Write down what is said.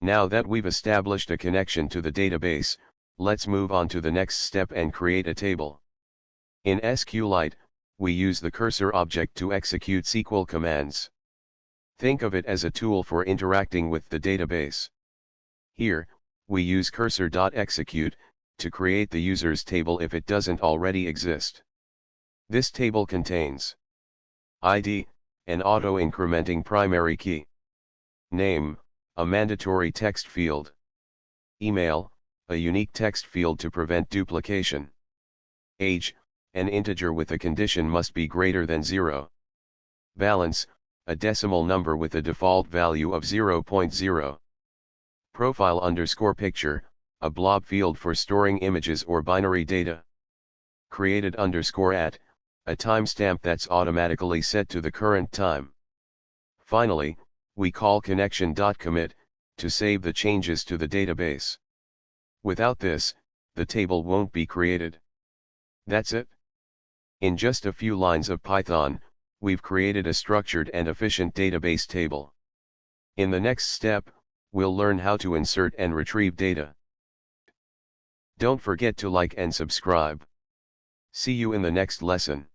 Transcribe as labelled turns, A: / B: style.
A: Now that we've established a connection to the database, let's move on to the next step and create a table. In SQLite, we use the cursor object to execute SQL commands. Think of it as a tool for interacting with the database. Here, we use cursor.execute to create the user's table if it doesn't already exist. This table contains ID, an auto-incrementing primary key; name, a mandatory text field; email, a unique text field to prevent duplication; age, an integer with a condition must be greater than 0; balance, a decimal number with a default value of 0.0; profile_picture, a blob field for storing images or binary data; created_at, a timestamp that's automatically set to the current time. Finally, we call connection.commit to save the changes to the database. Without this, the table won't be created. That's it. In just a few lines of Python, we've created a structured and efficient database table. In the next step, we'll learn how to insert and retrieve data. Don't forget to like and subscribe. See you in the next lesson.